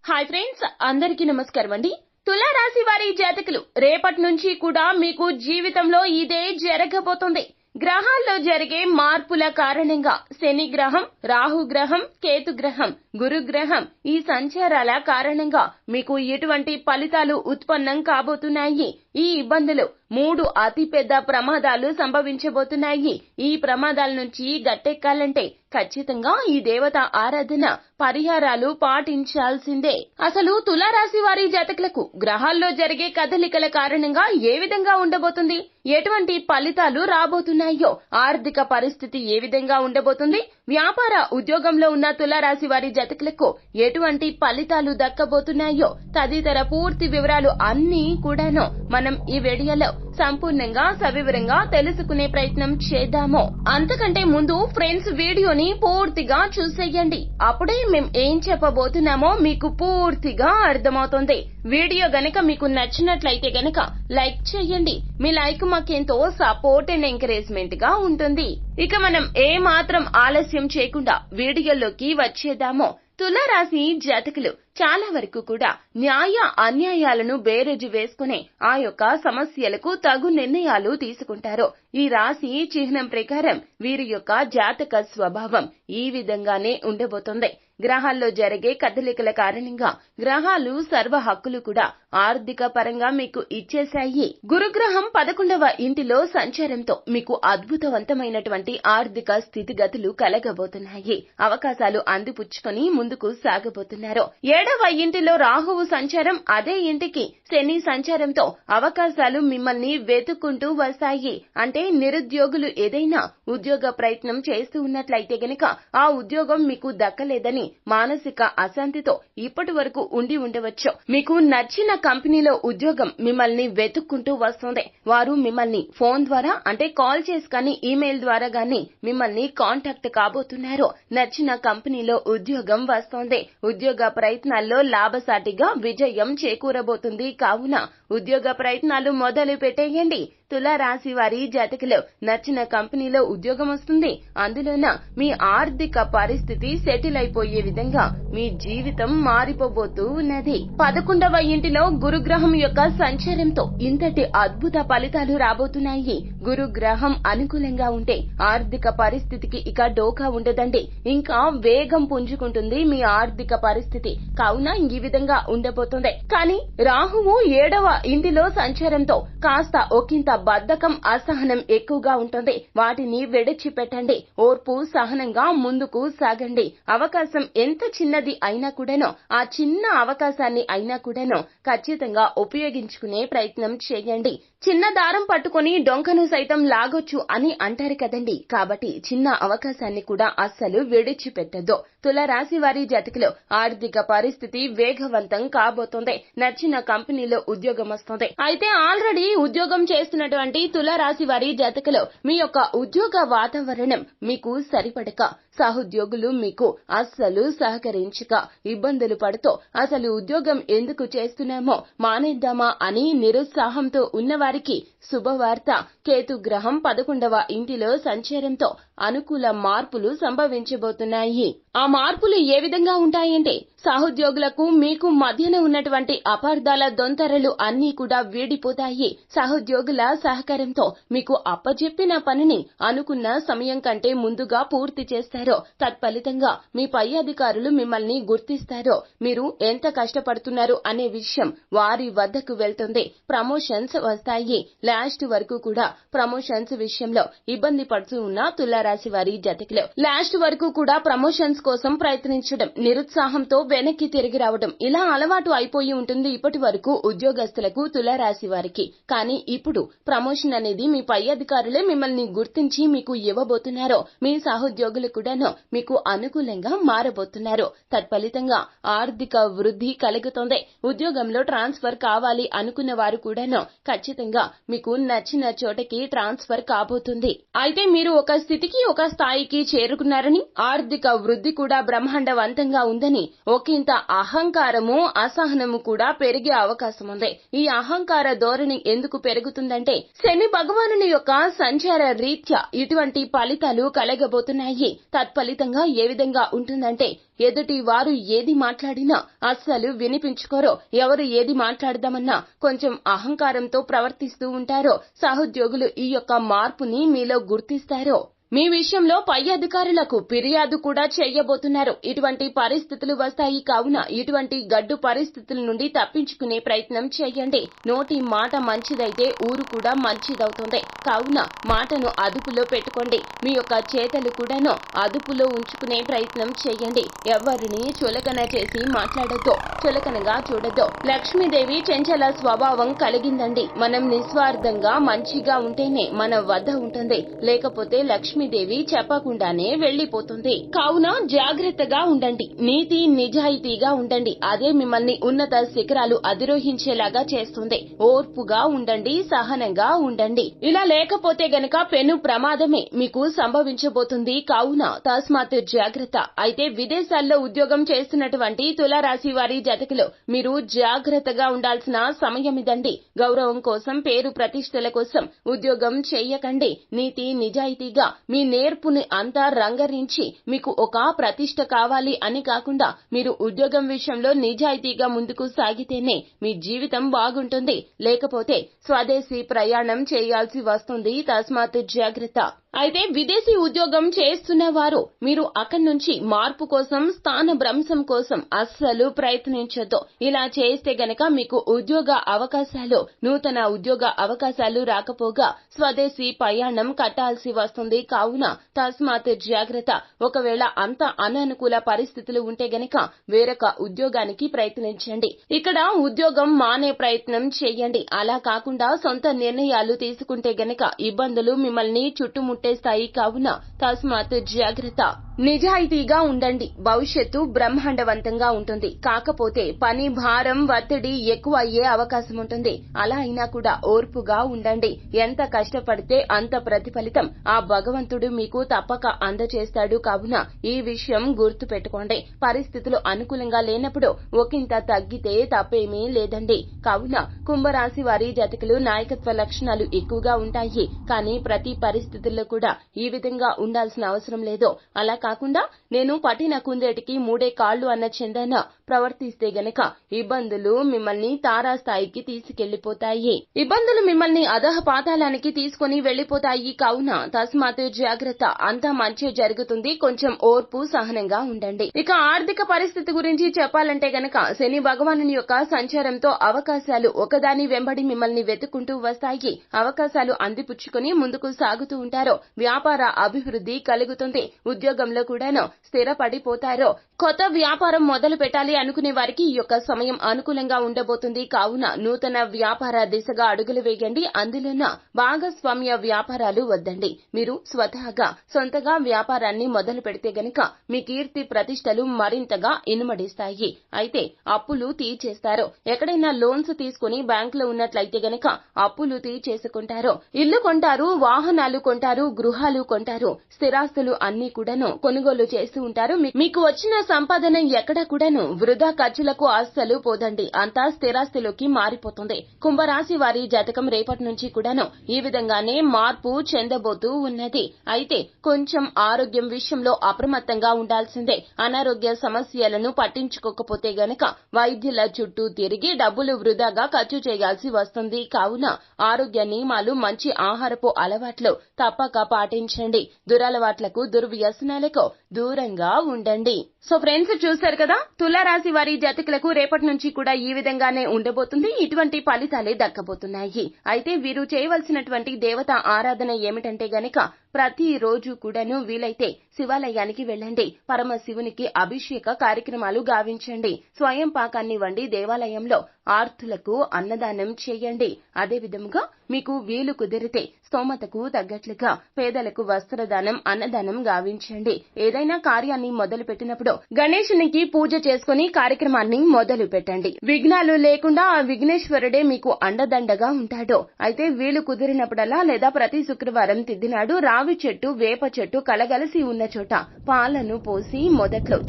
Hi friends, అందరికీ నమస్కారం అండి. తులా రాశి వారి జాతకులు రేపటి నుంచి కూడా మీకు జీవితంలో ఇదే జరగబోతుంది. గ్రహాల్లో జరిగే మార్పుల కారణంగా శని గ్రహం, రాహు గ్రహం, కేతు గ్రహం, గురు గ్రహం ఈ సంచారాల కారణంగా మీకు ఎటువంటి ఫలితాలు ఉత్పన్నం కాబోతున్నాయి. ఈ ఇబ్బందులు 3 అతిపెద్ద ప్రమాదాలు సంభవించబోతున్నాయి. ఈ ప్రమాదాల నుంచి గట్టెక్కాలంటే ఖచ్చితంగా ఈ దేవత ఆరాధన పరిహారాలు పాటించాల్సిందే. అసలు తులారాశి వారి జాతకులకు గ్రహాల్లో జరిగే కదలికల కారణంగా ఏ విధంగా ఉండబోతుంది, ఎటువంటి ఫలితాలు రాబోతున్నాయో, ఆర్థిక పరిస్థితి ఏ విధంగా ఉండబోతుంది, వ్యాపార ఉద్యోగంలో ఉన్న తులారాశి వారి జాతకులకు ఎటువంటి ఫలితాలు దక్కబోతున్నాయో తదితర పూర్తి వివరాలు అన్నీ కూడాను మనం ఈ వీడియోలో సంపూర్ణంగా సవివరంగా తెలుసుకునే ప్రయత్నం చేద్దాము. అంతకంటే ముందు ఫ్రెండ్స్ వీడియోని పూర్తిగా చూసేయండి. అప్పుడే మేం ఏం చెప్పబోతున్నామో మీకు పూర్తిగా అర్థమవుతుంది. వీడియో గనక మీకు నచ్చినట్లయితే గనక లైక్ చేయండి. మీ లైక్ మాకెంతో సపోర్ట్ అండ్ ఎంకరేజ్మెంట్ గా ఉంటుంది. ఇక మనం ఏ మాత్రం ఆలస్యం చేయకుండా వీడియోలోకి వచ్చేద్దాము. తులారాశి జాతకులు చాలా వరకు కూడా న్యాయ అన్యాయాలను బేరేజు వేసుకుని ఆ యొక్క సమస్యలకు తగు నిర్ణయాలు తీసుకుంటారు. ఈ రాశి చిహ్నం ప్రకారం వీరి యొక్క జాతక స్వభావం ఈ విధంగానే ఉండబోతుంది. గ్రహాల్లో జరిగే కదలికల కారణంగా గ్రహాలు సర్వ హక్కులు కూడా ఆర్థిక పరంగా మీకు ఇచ్చేశాయి. గురుగ్రహం 11వ ఇంటిలో సంచారంతో మీకు అద్భుతవంతమైనటువంటి ఆర్థిక స్థితిగతులు కలగబోతున్నాయి. అవకాశాలు అందిపుచ్చుకొని ముందుకు సాగబోతున్నారు. 7వ ఇంటిలో రాహువు సంచారం, అదే ఇంటికి శని సంచారంతో అవకాశాలు మిమ్మల్ని వెతుక్కుంటూ వస్తాయి. అంటే నిరుద్యోగులు ఏదైనా ఉద్యోగ ప్రయత్నం చేస్తూ ఉన్నట్లయితే గనక ఆ ఉద్యోగం మీకు దక్కలేదని మానసిక అశాంతితో ఇప్పటి వరకు ఉండి ఉండవచ్చు. మీకు నచ్చిన కంపెనీలో ఉద్యోగం మిమ్మల్ని వెతుక్కుంటూ వస్తుంది. వారు మిమ్మల్ని ఫోన్ ద్వారా అంటే కాల్ చేసి కానీ ఈమెయిల్ ద్వారా గానీ మిమ్మల్ని కాంటాక్ట్ కాబోతున్నారు. నచ్చిన కంపెనీలో ఉద్యోగం వస్తోంది. ఉద్యోగ ప్రయత్నాల్లో లాభసాటిగా విజయం చేకూరబోతుంది. కావున ఉద్యోగ ప్రయత్నాలు మొదలు పెట్టేయండి. తులారాశి వారి జాతకులు నచ్చిన కంపెనీలో ఉద్యోగం వస్తుంది. అందులోన మీ ఆర్థిక పరిస్థితి సెటిల్ అయిపోయే విధంగా మీ జీవితం మారిపోబోతూ ఉన్నది. 11వ ఇంటిలో గురుగ్రహం యొక్క సంచారంతో ఇంతటి అద్భుత ఫలితాలు రాబోతున్నాయి. గురుగ్రహం అనుకూలంగా ఉంటే ఆర్థిక పరిస్థితికి ఇక డోకా ఉండదండి. ఇంకా వేగం పుంజుకుంటుంది మీ ఆర్థిక పరిస్థితి. కావున ఈ విధంగా ఉండబోతుంది. కానీ రాహువు 7వ ఇంటిలో సంచారంతో కాస్త ఒకంత బద్ధకం, అసహనం ఎక్కువగా ఉంటుంది. వాటిని విడిచిపెట్టండి. ఓర్పు, సహనంగా ముందుకు సాగండి. అవకాశం ఎంత చిన్నది అయినా కూడాను, ఆ చిన్న అవకాశాన్ని అయినా కూడాను ఖచ్చితంగా ఉపయోగించుకునే ప్రయత్నం చేయండి. చిన్న దారం పట్టుకుని డొంకను సైతం లాగొచ్చు అని అంటారు కదండి. కాబట్టి చిన్న అవకాశాన్ని కూడా అస్సలు విడిచిపెట్టద్దు. తులారాశి వారి జాతకులు ఆర్థిక పరిస్థితి వేగవంతం కాబోతోంది. నచ్చిన కంపెనీలో ఉద్యోగం వస్తుంది. అయితే ఆల్రెడీ ఉద్యోగం చేస్తున్నటువంటి తులారాశి వారి జాతకులు మీ యొక్క ఉద్యోగ వాతావరణం మీకు సరిపడక, సహోద్యోగులు మీకు అస్సలు సహకరించక ఇబ్బందులు పడుతూ అసలు ఉద్యోగం ఎందుకు చేస్తున్నామో మానేద్దామా అని నిరుత్సాహంతో ఉన్నవారికి శుభవార్త. కేతు గ్రహం 11వ ఇంటిలో సంచారంతో అనుకూల మార్పులు సంభవించబోతున్నాయి. ఆ మార్పులు ఏ విధంగా ఉంటాయంటే సహోద్యోగులకు మీకు మధ్యన ఉన్నటువంటి అపార్థాల దొంతరలు అన్నీ కూడా వీడిపోతాయి. సహోద్యోగుల సహకారంతో మీకు అప్పజెప్పిన పనిని అనుకున్న సమయం కంటే ముందుగా పూర్తి చేస్తారు. తత్ఫలితంగా మీ పై అధికారులు మిమ్మల్ని గుర్తిస్తారు. మీరు ఎంత కష్టపడుతున్నారు అనే విషయం వారి వద్దకు వెళ్తుంది. ప్రమోషన్స్ వస్తాయి. లాస్ట్ వరకు కూడా ప్రమోషన్స్ విషయంలో ఇబ్బంది పడుతూ ఉన్న తులారాశి వారి జాతకులు లాస్ట్ వరకు కూడా ప్రమోషన్స్ కోసం ప్రయత్నించడం, నిరుత్సాహంతో వెనక్కి తిరిగి రావడం ఇలా అలవాటు అయిపోయి ఉంటుంది ఇప్పటి వరకు ఉద్యోగస్తులకు, తులారాశి వారికి. కానీ ఇప్పుడు ప్రమోషన్ అనేది మీ పై అధికారులే మిమ్మల్ని గుర్తించి మీకు ఇవ్వబోతున్నారు. మీ సహోద్యోగులు కూడాను మీకు అనుకూలంగా మారబోతున్నారు. తత్ఫలితంగా ఆర్థిక వృద్ధి కలుగుతోంది. ఉద్యోగంలో ట్రాన్స్ఫర్ కావాలి అనుకున్న వారు కూడాను ఖచ్చితంగా మీకు నచ్చిన చోటకి ట్రాన్స్ఫర్ కాబోతుంది. అయితే మీరు ఒక స్థితికి, ఒక స్థాయికి చేరుకున్నారని, ఆర్థిక వృద్ధి కూడా బ్రహ్మాండవంతంగా ఉందని ఒకంత అహంకారము, అసహనము కూడా పెరిగే అవకాశం ఉంది. ఈ అహంకార ధోరణి ఎందుకు పెరుగుతుందంటే శని భగవానుని యొక్క సంచార రీత్యా ఇటువంటి ఫలితాలు కలగబోతున్నాయి. తత్ఫలితంగా ఏ విధంగా ఉంటుందంటే ఎదుటి వారు ఏది మాట్లాడినా అస్సలు వినిపించుకోరో, ఎవరు ఏది మాట్లాడదామన్నా కొంచెం అహంకారంతో ప్రవర్తిస్తూ ఉంటారో, సహోద్యోగులు ఈ యొక్క మార్పుని మీలో గుర్తిస్తారో, మీ విషయంలో పై అధికారులకు ఫిర్యాదు కూడా చేయబోతున్నారు. ఇటువంటి పరిస్థితులు వస్తాయి కావున ఇటువంటి గడ్డు పరిస్థితుల నుండి తప్పించుకునే ప్రయత్నం చేయండి. నోటి మాట మంచిదైతే ఊరు కూడా మంచిదవుతుంది. కావున మాటను అదుపులో పెట్టుకోండి. మీ యొక్క చేతలు కూడాను అదుపులో ఉంచుకునే ప్రయత్నం చేయండి. ఎవరిని చులకన చేసి మాట్లాడొద్దు, చులకనగా చూడొద్దు. లక్ష్మీదేవి చెంచల స్వభావం కలిగిందండి. మనం నిస్వార్థంగా మంచిగా ఉంటేనే మన వద్ద ఉంటుంది, లేకపోతే లక్ష్మీదేవి చెప్పకుండానే వెళ్లిపోతుంది. కావున జాగ్రత్తగా ఉండండి, నీతి నిజాయితీగా ఉండండి. అదే మిమ్మల్ని ఉన్నత శిఖరాలు అధిరోహించేలాగా చేస్తుంది. ఓర్పుగా ఉండండి, సహనంగా ఉండండి. ఇలా లేకపోతే గనక పెను ప్రమాదమే మీకు సంభవించబోతుంది. కావున తస్మాత్ జాగ్రత్త. అయితే విదేశాల్లో ఉద్యోగం చేస్తున్నటువంటి తులారాశి వారి జాతకులు మీరు జాగ్రత్తగా ఉండాల్సిన సమయం ఇదండి. గౌరవం కోసం, పేరు ప్రతిష్టల కోసం ఉద్యోగం చేయకండి. నీతి నిజాయితీగా మీ నేర్పుని అంతా రంగరించి మీకు ఒక ప్రతిష్ట కావాలి అని కాకుండా మీరు ఉద్యోగం విషయంలో నిజాయితీగా ముందుకు సాగితేనే మీ జీవితం బాగుంటుంది. లేకపోతే స్వదేశీ ప్రయాణం చేయాల్సి వస్తుంది. తస్మాత్ జాగ్రత్త. అయితే విదేశీ ఉద్యోగం చేస్తున్న వారు మీరు అక్కడి నుంచి మార్పు కోసం, స్థానభ్రంశం కోసం అస్సలు ప్రయత్నించొద్దు. ఇలా చేస్తే గనక మీకు ఉద్యోగ అవకాశాలు, నూతన ఉద్యోగ అవకాశాలు రాకపోగా స్వదేశీ ప్రయాణం కట్టాల్సి వస్తుంది. కావున తస్మాత్ జాగ్రత్త. ఒకవేళ అంత అననుకూల పరిస్థితులు ఉంటే గనక వేరొక ఉద్యోగానికి ప్రయత్నించండి. ఇక్కడ ఉద్యోగం మానే ప్రయత్నం చేయండి. అలా కాకుండా సొంత నిర్ణయాలు తీసుకుంటే గనక ఇబ్బందులు మిమ్మల్ని చుట్టుముట్టేస్తాయి. కావున తస్మాత్ జాగ్రత్త. నిజాయితీగా ఉండండి. భవిష్యత్తు బ్రహ్మాండవంతంగా ఉంటుంది. కాకపోతే పని భారం, ఒత్తిడి ఎక్కువ అయ్యే అవకాశం ఉంటుంది. అలా అయినా కూడా ఓర్పుగా ఉండండి. ఎంత కష్టపడితే అంత ప్రతిఫలితం ఆ భగవంతుడు మీకు తప్పక అందజేస్తాడు. కావున ఈ విషయం గుర్తు పెట్టుకోండి. పరిస్థితులు అనుకూలంగా లేనప్పుడు ఒకంత తగ్గితే తప్పేమీ లేదండి. కావున కుంభరాశి వారి జాతకులు నాయకత్వ లక్షణాలు ఎక్కువగా ఉంటాయి. కానీ ప్రతి పరిస్థితుల్లో కూడా ఈ విధంగా ఉండాల్సిన అవసరం లేదు. అలా కాకుండా నేను పట్టిన కుందేటికి మూడే కాళ్లు అన్న చందాన ప్రవర్తిస్తే గనక ఇబ్బందులు మిమ్మల్ని తారాస్థాయికి తీసుకెళ్లిపోతాయి. ఇబ్బందులు మిమ్మల్ని అధః పాతాళానికి తీసుకుని వెళ్లిపోతాయి. కావున తస్మాత్ జాగ్రత్త. అంతా మంచి జరుగుతుంది. కొంచెం ఓర్పు, సహనంగా ఉండండి. ఇక ఆర్థిక పరిస్థితి గురించి చెప్పాలంటే గనక శని భగవానుని యొక్క సంచారంతో అవకాశాలు ఒకదాని వెంబడి మిమ్మల్ని వెతుక్కుంటూ వస్తాయి. అవకాశాలు అందిపుచ్చుకుని ముందుకు సాగుతూ ఉంటారో, వ్యాపార అభివృద్ధి కలుగుతుంది. ఉద్యోగంలో కూడాను స్థిరపడిపోతారో, కొత్త వ్యాపారం మొదలు పెట్టాలి అనుకునే వారికి ఈ యొక్క సమయం అనుకూలంగా ఉండబోతుంది. కావున నూతన వ్యాపార దిశగా అడుగులు వేయండి. అందులోన భాగస్వామ్య వ్యాపారాలు వద్దండి. మీరు స్వతహాగా సొంతగా వ్యాపారాన్ని మొదలు పెడితే గనక మీ కీర్తి ప్రతిష్టలు మరింతగా ఇనుమడిస్తాయి. అయితే అప్పులు తీర్చేస్తారు. ఎక్కడైనా లోన్స్ తీసుకుని బ్యాంకులో ఉన్నట్లయితే గనక అప్పులు తీర్చేసుకుంటారు. ఇల్లు కొంటారు, వాహనాలు కొంటారు, గృహాలు కొంటారు, స్థిరాస్తులు అన్ని కూడాను కొనుగోలు చేస్తూ ఉంటారు. మీకు వచ్చిన సంపాదన ఎక్కడ కూడాను వృధా ఖర్చులకు అస్సలు పోదండి. అంతా స్థిరాస్తిలోకి మారిపోతుంది. కుంభరాశి వారి జాతకం రేపటి నుంచి కూడాను ఈ విధంగానే మార్పు చెందబోతూ ఉన్నది. అయితే కొంచెం ఆరోగ్యం విషయంలో అప్రమత్తంగా ఉండాల్సిందే. అనారోగ్య సమస్యలను పట్టించుకోకపోతే గనక వైద్యుల చుట్టూ తిరిగి డబ్బులు వృధాగా ఖర్చు చేయాల్సి వస్తుంది. కావున ఆరోగ్య నియమాలు, మంచి ఆహారపు అలవాట్లు తప్పక పాటించండి. దురలవాట్లకు, దుర్వ్యసనాలకు దూరంగా ఉండండి. సో ఫ్రెండ్స్, చూశారు కదా, తులారాశి వారి జాతకులకు రేపటి నుంచి కూడా ఈ విధంగానే ఉండబోతుంది. ఇటువంటి ఫలితాలే దక్కబోతున్నాయి. అయితే వీరు చేయవలసినటువంటి దేవత ఆరాధన ఏమిటంటే గనక ప్రతి రోజు కూడాను వీలైతే శివాలయానికి వెళ్ళండి. పరమశివునికి అభిషేక కార్యక్రమాలు గావించండి. స్వయం పాకాన్ని వండి దేవాలయంలో ఆర్తులకు అన్నదానం చేయండి. అదే విధముగా మీకు వీలు కుదిరితే స్తోమతకు తగ్గట్లుగా పేదలకు వస్త్రదానం, అన్నదానం గావించండి. ఏదైనా కార్యాన్ని మొదలు పెట్టినప్పుడు గణేశునికి పూజ చేసుకుని కార్యక్రమాన్ని మొదలు పెట్టండి. విఘ్నాలు లేకుండా ఆ విఘ్నేశ్వరుడే మీకు అండదండగా ఉంటాడు. అయితే వీలు కుదిరినప్పుడల్లా లేదా ప్రతి శుక్రవారం తిథి నాడు రావి చెట్టు, వేప చెట్టు కలగలిసి ఉన్న చోట పాలను పోసి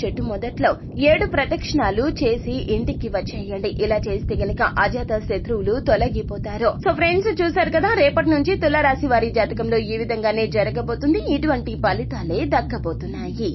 చెట్టు మొదట్లో 7 ప్రదక్షిణాలు చేసి ఇంటికి వచ్చేయండి. ఇలా చేస్తే గనక అజాత శత్రువులు తొలగిపోతారు. సో ఫ్రెండ్స్, చూసారు కదా, రేపటి నుంచి తులారాశి వారి జాతకంలో ఈ విధంగానే జరగబోతుంది. ఇటువంటి ఫలితాలే దక్కబోతున్నాయి.